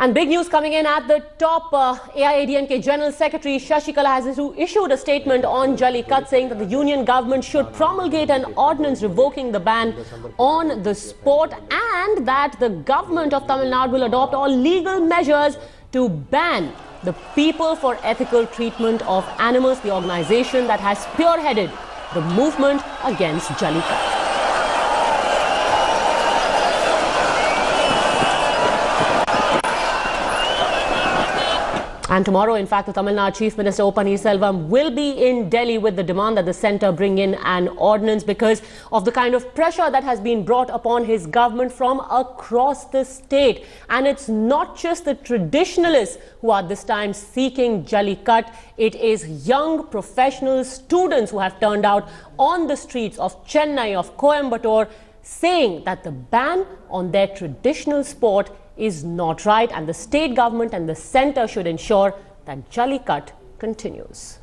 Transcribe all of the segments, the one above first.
And big news coming in at the top. AIADMK General Secretary Sasikala has issued a statement on Jallikattu saying that the union government should promulgate an ordinance revoking the ban on the sport and that the Government of Tamil Nadu will adopt all legal measures to ban the People for Ethical Treatment of Animals, the organization that has spearheaded the movement against Jallikattu. And tomorrow, in fact, the Tamil Nadu Chief Minister O. Selvam will be in Delhi with the demand that the centre bring in an ordinance because of the kind of pressure that has been brought upon his government from across the state. And it's not just the traditionalists who are this time seeking Jallikattu. It is young professional students who have turned out on the streets of Chennai, of Coimbatore, saying that the ban on their traditional sport is not right and the state government and the centre should ensure that Jallikattu continues.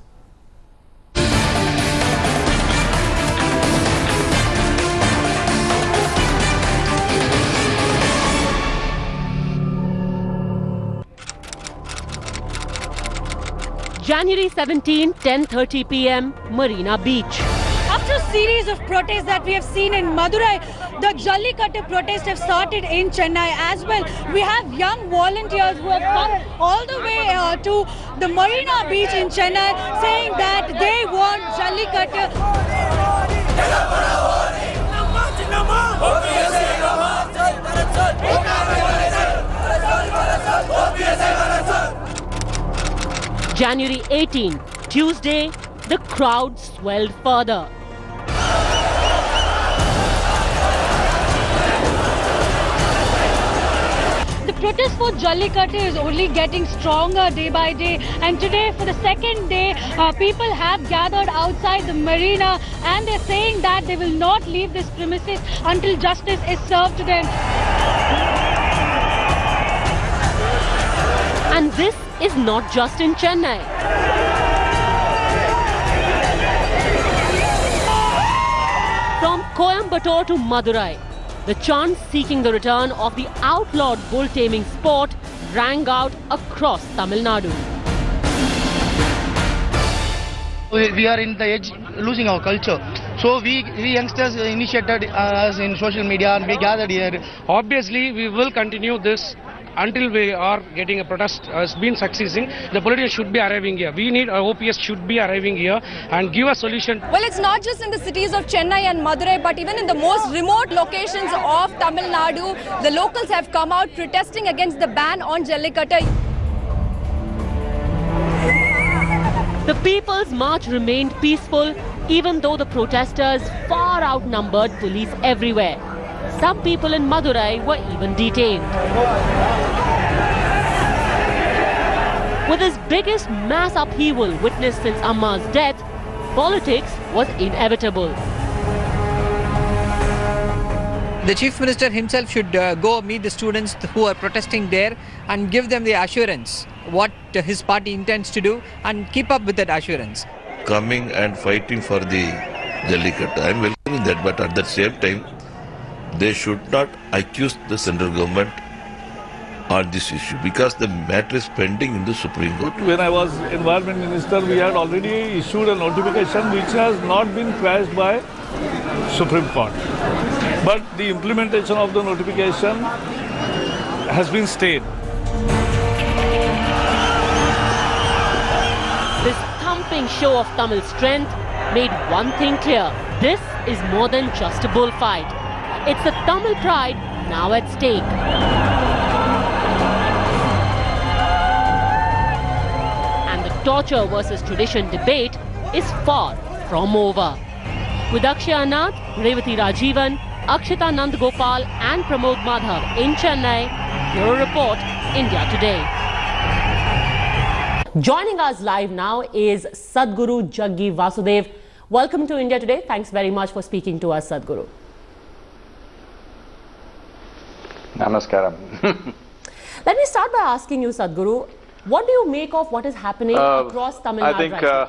January 17, 10:30 p.m, Marina Beach. After a series of protests that we have seen in Madurai, the Jallikattu protests have started in Chennai as well. We have young volunteers who have come all the way to the Marina Beach in Chennai saying that they want Jallikattu. January 18, Tuesday, the crowd swelled further. The protest for Jallikattu is only getting stronger day by day, and today for the second day people have gathered outside the marina and they're saying that they will not leave this premises until justice is served to them. And this is not just in Chennai. From Coimbatore to Madurai, the chants seeking the return of the outlawed bull taming sport rang out across Tamil Nadu. We are in the edge, losing our culture. So we youngsters initiated us in social media and we gathered here. Obviously, we will continue this until we are getting a protest has been succeeding. The politicians should be arriving here. We need OPS should be arriving here and give a solution. Well, it's not just in the cities of Chennai and Madurai, but even in the most remote locations of Tamil Nadu, the locals have come out protesting against the ban on Jallikattu. The People's March remained peaceful, even though the protesters far outnumbered police everywhere. Some people in Madurai were even detained. With his biggest mass upheaval witnessed since Amma's death, politics was inevitable. The Chief Minister himself should go meet the students who are protesting there and give them the assurance what his party intends to do and keep up with that assurance. Coming and fighting for the Jallikattu, I am welcoming that, but at the same time, they should not accuse the central government on this issue because the matter is pending in the Supreme Court. When I was Environment Minister, we had already issued a notification which has not been quashed by Supreme Court. But the implementation of the notification has been stayed. This thumping show of Tamil strength made one thing clear. This is more than just a bullfight. It's the Tamil pride now at stake. And the torture versus tradition debate is far from over. With Akshay Anath, Revati Rajivan, Akshita Nandgopal and Pramod Madhav in Chennai, Bureau Report, India Today. Joining us live now is Sadhguru Jaggi Vasudev. Welcome to India Today. Thanks very much for speaking to us, Sadhguru. Namaskaram. Let me start by asking you, Sadhguru, what do you make of what is happening across Tamil Nadu right now?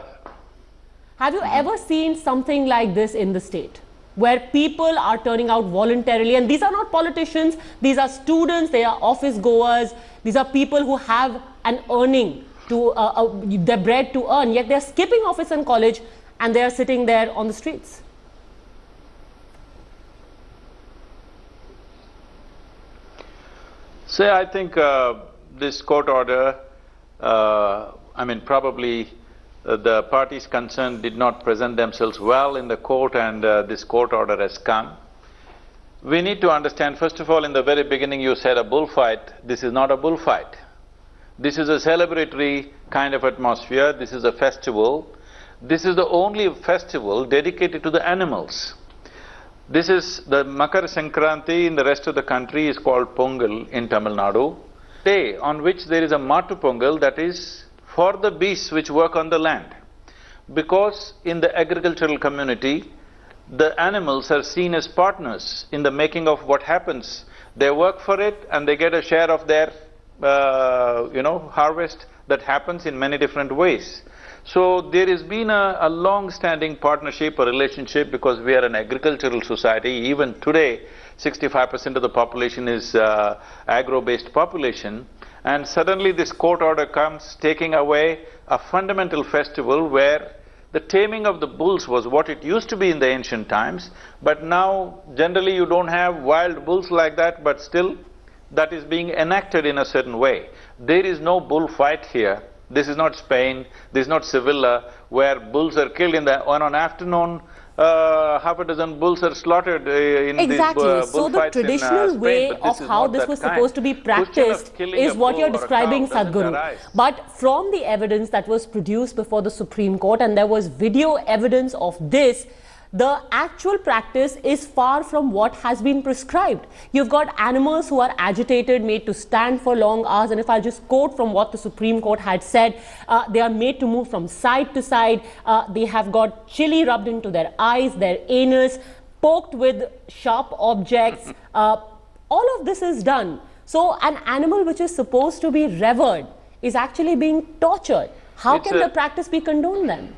Have you ever seen something like this in the state? where people are turning out voluntarily, and these are not politicians, these are students, they are office goers, these are people who have an earning to their bread to earn, yet they are skipping office and college and they are sitting there on the streets. So I think this court order, probably the parties concerned did not present themselves well in the court, and this court order has come. We need to understand, first of all, in the very beginning you said a bullfight. This is not a bullfight. This is a celebratory kind of atmosphere, this is a festival. This is the only festival dedicated to the animals. This is the Makar Sankranti in the rest of the country is called Pongal in Tamil Nadu. Day on which there is a Matu Pongal, that is for the beasts which work on the land. Because in the agricultural community, the animals are seen as partners in the making of what happens. They work for it and they get a share of their harvest that happens in many different ways. So there has been a long-standing partnership or relationship, because we are an agricultural society. Even today, 65% of the population is agro-based population, and suddenly this court order comes taking away a fundamental festival where the taming of the bulls was what it used to be in the ancient times, but now generally you don't have wild bulls like that, but still that is being enacted in a certain way. There is no bullfight here. This is not Spain, this is not Sevilla, where bulls are killed on an afternoon, half a dozen bulls are slaughtered in exactly. these So the traditional way of how this was supposed to be practiced is what you're describing, Sadhguru. But from the evidence that was produced before the Supreme Court, and there was video evidence of this, the actual practice is far from what has been prescribed. You've got animals who are agitated, made to stand for long hours, and if I'll just quote from what the Supreme Court had said, they are made to move from side to side, they have got chili rubbed into their eyes, their anus, poked with sharp objects, all of this is done. So an animal which is supposed to be revered is actually being tortured. How can the practice be condoned then?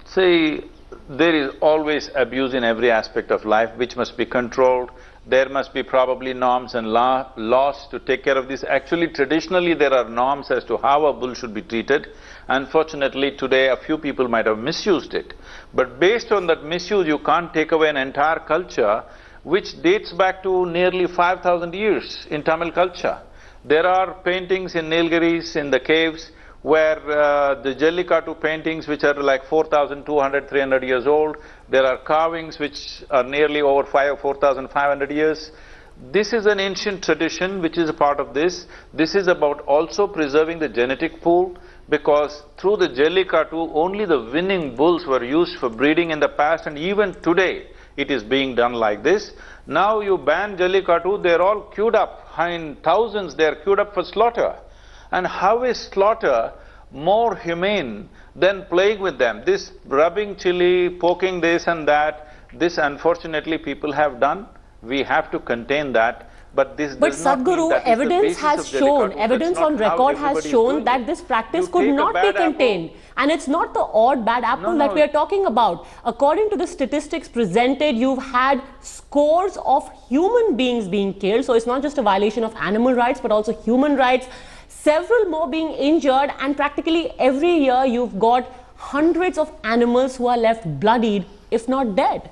See, there is always abuse in every aspect of life which must be controlled. There must be probably norms and laws to take care of this. Actually, traditionally there are norms as to how a bull should be treated. Unfortunately, today a few people might have misused it. But based on that misuse, you can't take away an entire culture which dates back to nearly 5,000 years in Tamil culture. There are paintings in Nilgiris, in the caves, where the Jallikattu paintings which are like 4,200, 300 years old, there are carvings which are nearly over 4,500 years. This is an ancient tradition which is a part of this. This is about also preserving the genetic pool, because through the Jallikattu only the winning bulls were used for breeding in the past, and even today it is being done like this. Now you ban Jallikattu, they are all queued up, in thousands they are queued up for slaughter. And how is slaughter more humane than playing with them? This rubbing chili, poking this and that, this unfortunately people have done. We have to contain that. But this does not mean that evidence has shown, evidence on record has shown that this practice could not be contained. And it's not the odd bad apple that we are talking about. According to the statistics presented, you've had scores of human beings being killed. So it's not just a violation of animal rights, but also human rights. Several more being injured, and practically every year you've got hundreds of animals who are left bloodied, if not dead.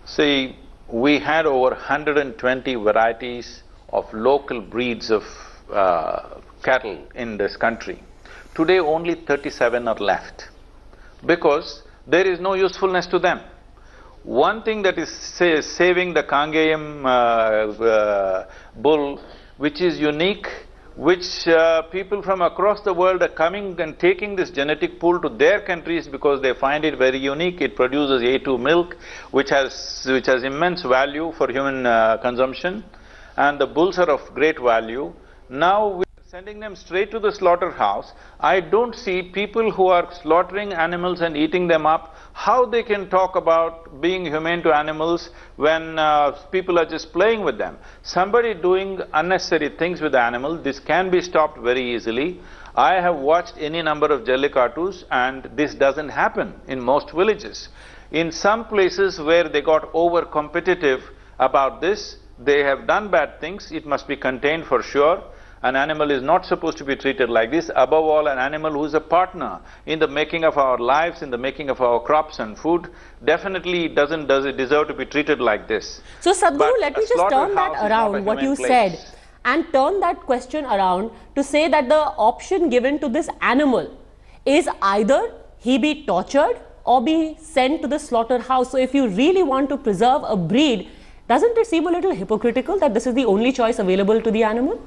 See, we had over 120 varieties of local breeds of cattle in this country. Today only 37 are left, because there is no usefulness to them. One thing that is saving the Kangayam bull, which is unique, which people from across the world are coming and taking this genetic pool to their countries because they find it very unique. It produces A2 milk, which has immense value for human consumption, and the bulls are of great value. Now we are sending them straight to the slaughterhouse. I don't see people who are slaughtering animals and eating them up, how they can talk about being humane to animals when people are just playing with them. Somebody doing unnecessary things with the animal, this can be stopped very easily. I have watched any number of Jallikattus and this doesn't happen in most villages. In some places where they got over-competitive about this, they have done bad things, it must be contained for sure. An animal is not supposed to be treated like this, above all an animal who is a partner in the making of our lives, in the making of our crops and food, definitely doesn't deserve to be treated like this. So Sadhguru, let me just turn that around, what you said, and turn that question around to say that the option given to this animal is either he be tortured or be sent to the slaughterhouse. So if you really want to preserve a breed, doesn't it seem a little hypocritical that this is the only choice available to the animal?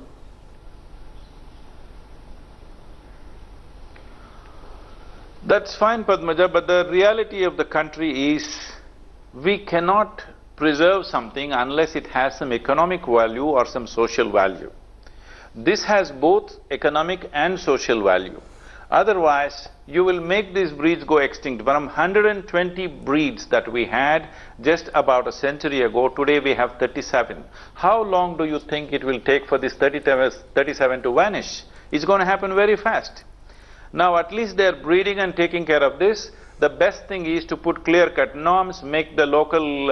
That's fine, Padmaja, but the reality of the country is we cannot preserve something unless it has some economic value or some social value. This has both economic and social value. Otherwise, you will make these breeds go extinct. From 120 breeds that we had just about a century ago, today we have 37. How long do you think it will take for this 37 to vanish? It's going to happen very fast. Now at least they are breeding and taking care of this. The best thing is to put clear-cut norms, make the local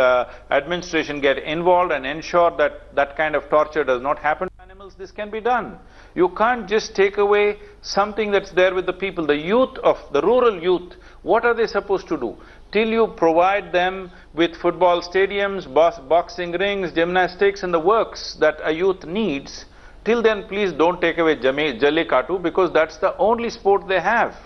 administration get involved and ensure that that kind of torture does not happen to animals. This can be done. You can't just take away something that's there with the people. The youth of the rural youth, what are they supposed to do? Till you provide them with football stadiums, boxing rings, gymnastics and the works that a youth needs, till then please don't take away Jallikattu, because that's the only sport they have.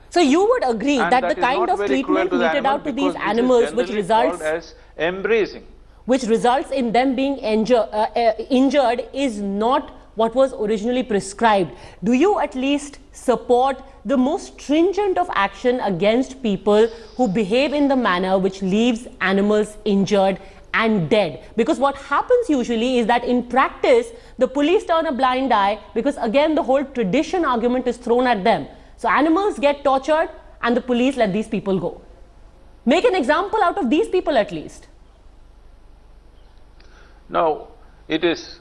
So you would agree and that the kind of treatment meted out to these animals which results as embracing, which results in them being injured is not what was originally prescribed. Do you at least support the most stringent of action against people who behave in the manner which leaves animals injured and dead? Because what happens usually is that in practice, the police turn a blind eye because again the whole tradition argument is thrown at them. So animals get tortured and the police let these people go. Make an example out of these people at least. No, it is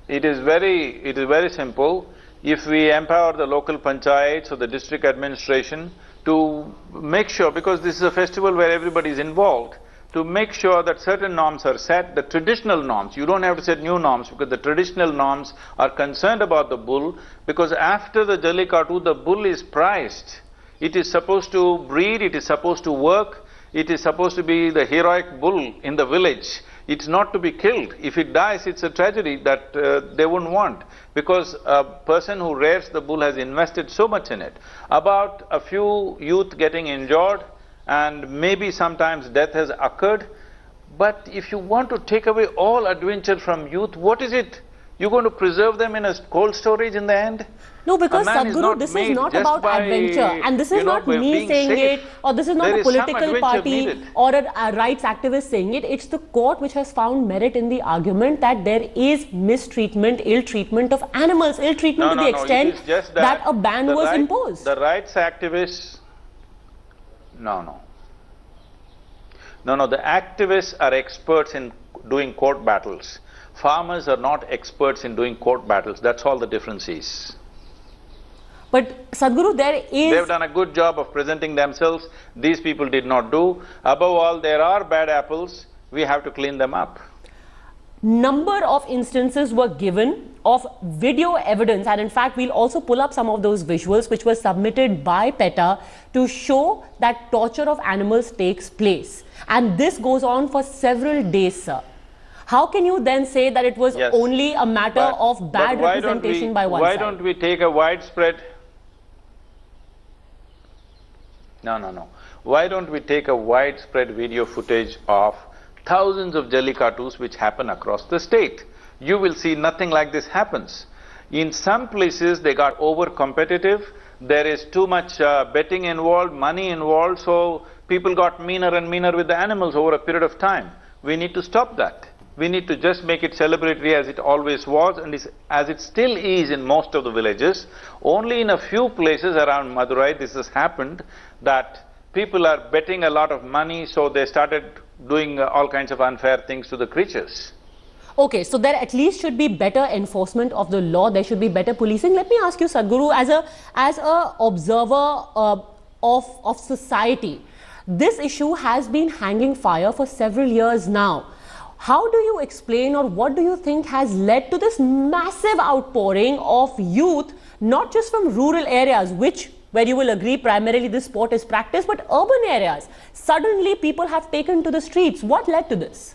very simple. If we empower the local panchayats or the district administration to make sure, because this is a festival where everybody is involved, to make sure that certain norms are set, the traditional norms. You don't have to set new norms because the traditional norms are concerned about the bull, because after the Jallikattu, the bull is prized. It is supposed to breed, it is supposed to work, it is supposed to be the heroic bull in the village. It's not to be killed. If it dies, it's a tragedy that they wouldn't want, because a person who rears the bull has invested so much in it. About a few youth getting injured, and maybe sometimes death has occurred, but if you want to take away all adventure from youth, what is it? You're going to preserve them in a cold storage in the end? No, because Sadhguru, this is not about adventure, and this is not me saying it, or this is not a political party or a rights activist saying it. It's the court which has found merit in the argument that there is mistreatment, ill treatment of animals, ill treatment to the extent that a ban was imposed. The rights activists… No, the activists are experts in doing court battles. Farmers are not experts in doing court battles, that's all the difference is. But Sadhguru, they've done a good job of presenting themselves, these people did not do. Above all, there are bad apples, we have to clean them up. Number of instances were given of video evidence, and in fact we'll also pull up some of those visuals which were submitted by PETA to show that torture of animals takes place, and this goes on for several days, sir. How can you then say that it was only a matter of bad representation by one side? Why don't we take a widespread… No. Why don't we take a widespread video footage of thousands of Jallikattus which happen across the state? You will see nothing like this happens. In some places they got over-competitive, there is too much betting involved, money involved, so people got meaner and meaner with the animals over a period of time. We need to stop that. We need to just make it celebratory as it always was and as it still is in most of the villages. Only in a few places around Madurai this has happened, that people are betting a lot of money, so they started doing all kinds of unfair things to the creatures. Okay, so there at least should be better enforcement of the law. There should be better policing. Let me ask you, Sadhguru, as a observer of society, this issue has been hanging fire for several years now. How do you explain, or what do you think has led to this massive outpouring of youth, not just from rural areas, where you will agree primarily this sport is practiced, but urban areas? Suddenly people have taken to the streets. What led to this?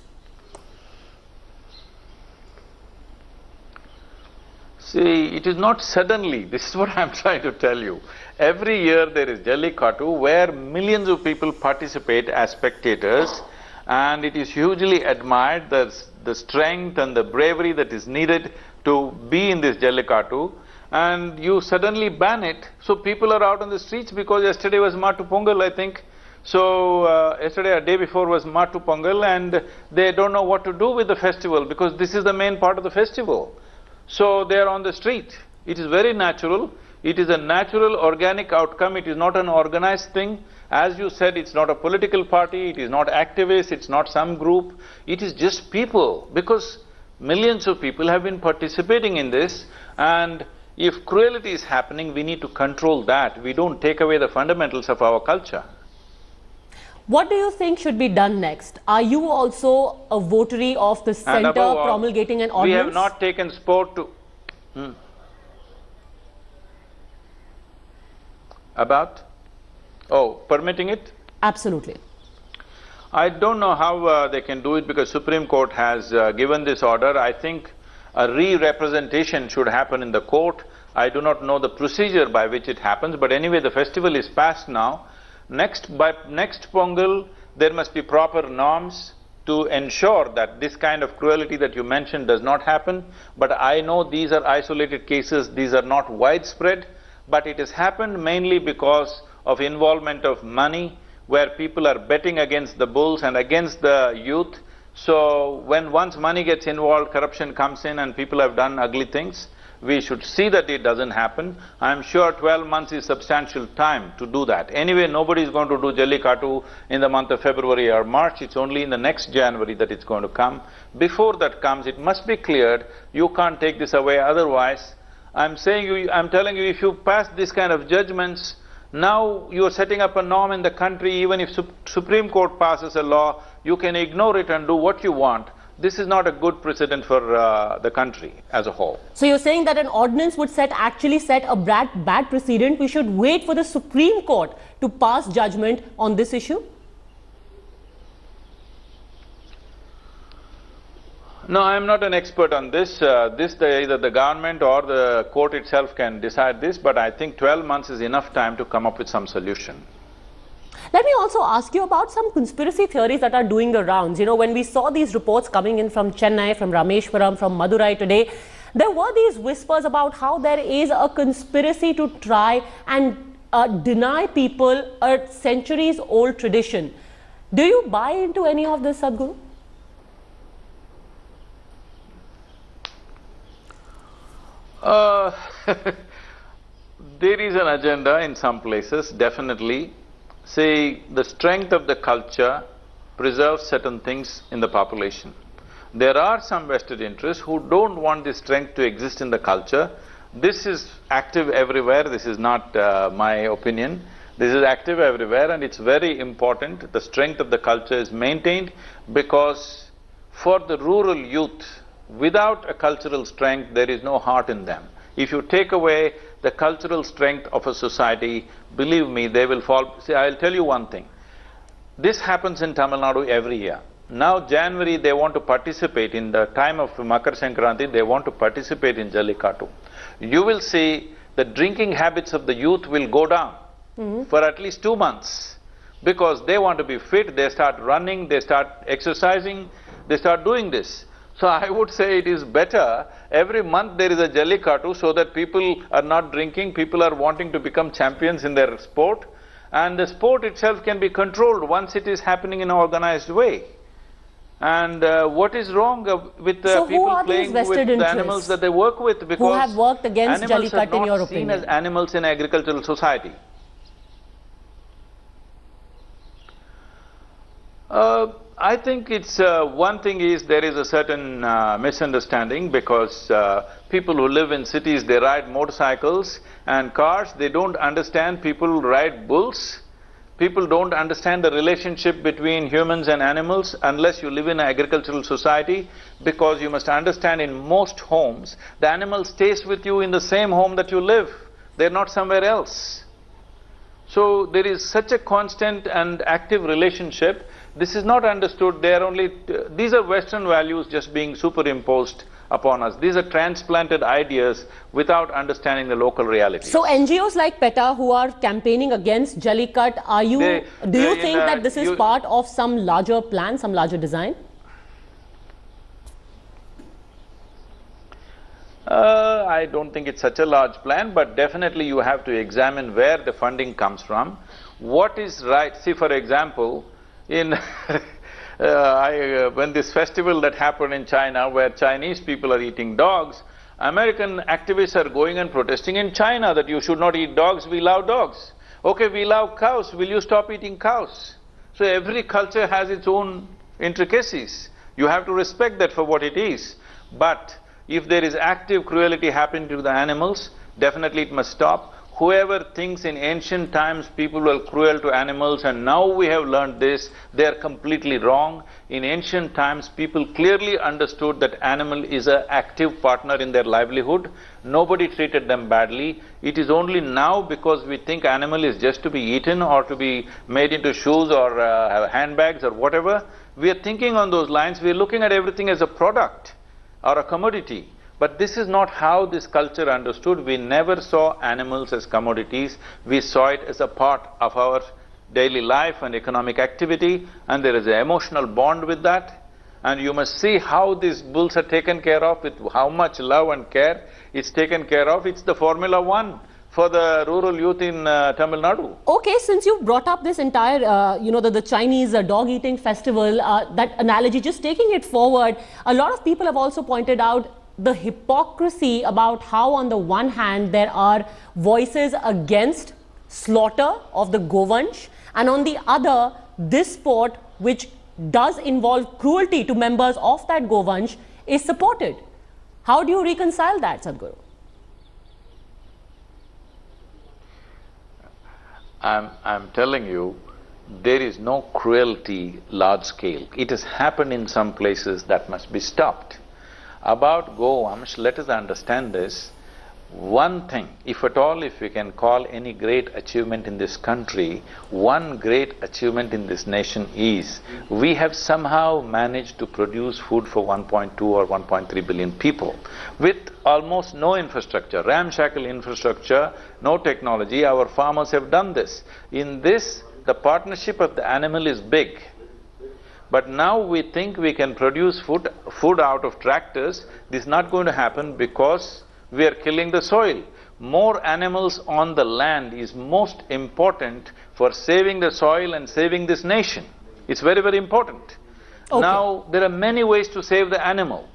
See, it is not suddenly, this is what I'm trying to tell you. Every year there is Jallikattu where millions of people participate as spectators, and it is hugely admired, the strength and the bravery that is needed to be in this Jallikattu, and you suddenly ban it, so people are out on the streets because yesterday was Mattu Pongal, I think. So, yesterday or day before was Mattu Pongal, and they don't know what to do with the festival because this is the main part of the festival. So, they are on the street. It is very natural. It is a natural, organic outcome. It is not an organized thing. As you said, it's not a political party, it is not activists, it's not some group. It is just people, because millions of people have been participating in this, and if cruelty is happening, we need to control that. We don't take away the fundamentals of our culture. What do you think should be done next? Are you also a votary of the centre promulgating an ordinance? We have not taken sport to… About? Oh, permitting it? Absolutely. I don't know how they can do it because Supreme Court has given this order. I think a re-representation should happen in the court. I do not know the procedure by which it happens, but anyway the festival is passed now. By next Pongal, there must be proper norms to ensure that this kind of cruelty that you mentioned does not happen. But I know these are isolated cases, these are not widespread, but it has happened mainly because of involvement of money, where people are betting against the bulls and against the youth. So, once money gets involved, corruption comes in and people have done ugly things. We should see that it doesn't happen. I'm sure 12 months is substantial time to do that. Anyway, nobody is going to do Jallikattu in the month of February or March. It's only in the next January that it's going to come. Before that comes, it must be cleared. You can't take this away otherwise. I'm telling you, if you pass this kind of judgments, now you are setting up a norm in the country. Even if Supreme Court passes a law, you can ignore it and do what you want. This is not a good precedent for the country as a whole. So you're saying that an ordinance would actually set a bad precedent. We should wait for the Supreme Court to pass judgment on this issue? No, I am not an expert on this. Either the government or the court itself can decide this, but I think 12 months is enough time to come up with some solution. Let me also ask you about some conspiracy theories that are doing the rounds. You know, when we saw these reports coming in from Chennai, from Rameshwaram, from Madurai today, there were these whispers about how there is a conspiracy to try and deny people a centuries-old tradition. Do you buy into any of this, Sadhguru? There is an agenda in some places, definitely. See, the strength of the culture preserves certain things in the population. There are some vested interests who don't want this strength to exist in the culture. This is active everywhere, this is not my opinion. This is active everywhere, and it's very important. The strength of the culture is maintained because for the rural youth, without a cultural strength, there is no heart in them. If you take away the cultural strength of a society, believe me, they will fall. See, I'll tell you one thing. This happens in Tamil Nadu every year. Now January they want to participate in the time of Makar Sankranti, they want to participate in Jallikattu. You will see the drinking habits of the youth will go down for at least 2 months, because they want to be fit, they start running, they start exercising, they start doing this. So I would say it is better, every month there is a Jallikattu so that people are not drinking, people are wanting to become champions in their sport, and the sport itself can be controlled once it is happening in an organized way. And what is wrong with So who people are these playing with vested the interests animals that they work with? Because who have worked against animals Jallikattu, in are your not seen opinion? as animals in agricultural society. I think it's one thing is there is a certain misunderstanding because people who live in cities, they ride motorcycles and cars, they don't understand people who ride bulls. People don't understand the relationship between humans and animals unless you live in an agricultural society, because you must understand in most homes, the animal stays with you in the same home that you live. They're not somewhere else. So there is such a constant and active relationship. This is not understood. They are only… these are Western values just being superimposed upon us. These are transplanted ideas without understanding the local reality. So NGOs like PETA who are campaigning against Jallikattu, do you think that this is part of some larger plan, some larger design? I don't think it's such a large plan, but definitely you have to examine where the funding comes from. What is right? See, for example, in when this festival that happened in China where Chinese people are eating dogs, American activists are going and protesting in China that you should not eat dogs, we love dogs. Okay, we love cows, will you stop eating cows? So every culture has its own intricacies. You have to respect that for what it is. But if there is active cruelty happening to the animals, definitely it must stop. Whoever thinks in ancient times people were cruel to animals and now we have learned this, they are completely wrong. In ancient times, people clearly understood that animal is an active partner in their livelihood. Nobody treated them badly. It is only now because we think animal is just to be eaten or to be made into shoes or handbags or whatever. We are thinking on those lines, we are looking at everything as a product or a commodity. But this is not how this culture understood. We never saw animals as commodities. We saw it as a part of our daily life and economic activity, and there is an emotional bond with that. And you must see how these bulls are taken care of, with how much love and care it's taken care of. It's the Formula 1 for the rural youth in Tamil Nadu. Okay, since you brought up this entire, the Chinese dog-eating festival, that analogy, just taking it forward, a lot of people have also pointed out the hypocrisy about how on the one hand there are voices against slaughter of the Govt, and on the other this sport which does involve cruelty to members of that Govt is supported. How do you reconcile that, Sadhguru? I'm telling you, there is no cruelty large scale. It has happened in some places, that must be stopped. About Govt, let us understand this. One thing, if at all, if we can call any great achievement in this country, one great achievement in this nation is, we have somehow managed to produce food for 1.2 or 1.3 billion people with almost no infrastructure, ramshackle infrastructure, no technology. Our farmers have done this. In this, the partnership of the animal is big. But now we think we can produce food out of tractors. This is not going to happen because we are killing the soil. More animals on the land is most important for saving the soil and saving this nation. It's very, very important. Okay. Now, there are many ways to save the animal.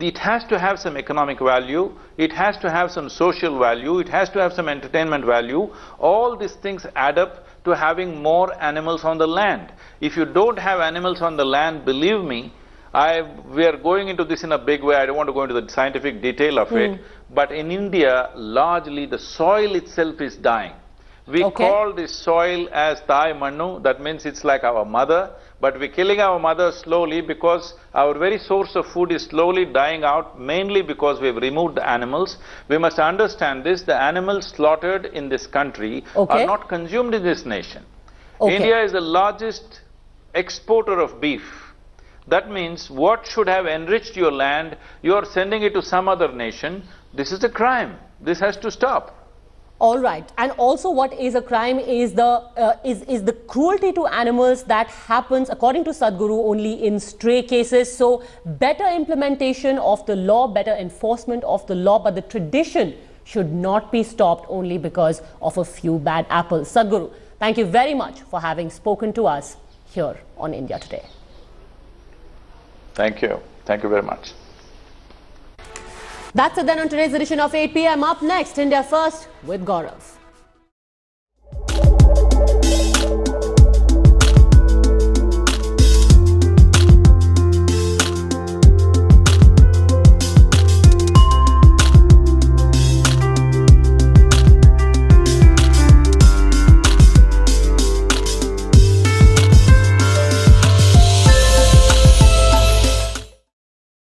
It has to have some economic value, it has to have some social value, it has to have some entertainment value. All these things add up to having more animals on the land. If you don't have animals on the land, believe me, we are going into this in a big way. I don't want to go into the scientific detail of it, but in India, largely the soil itself is dying. We call this soil as Thai Mannu, that means it's like our mother, but we're killing our mother slowly because our very source of food is slowly dying out, mainly because we've removed the animals. We must understand this, the animals slaughtered in this country are not consumed in this nation. India is the largest exporter of beef. That means what should have enriched your land, you are sending it to some other nation. This is a crime. This has to stop. All right, and also what is a crime is the cruelty to animals that happens, according to Sadhguru, only in stray cases. So better implementation of the law, better enforcement of the law, but the tradition should not be stopped only because of a few bad apples. Sadhguru, thank you very much for having spoken to us here on India Today. Thank you. Thank you very much. That's it then on today's edition of 8 p.m. Up next, India First with Gaurav.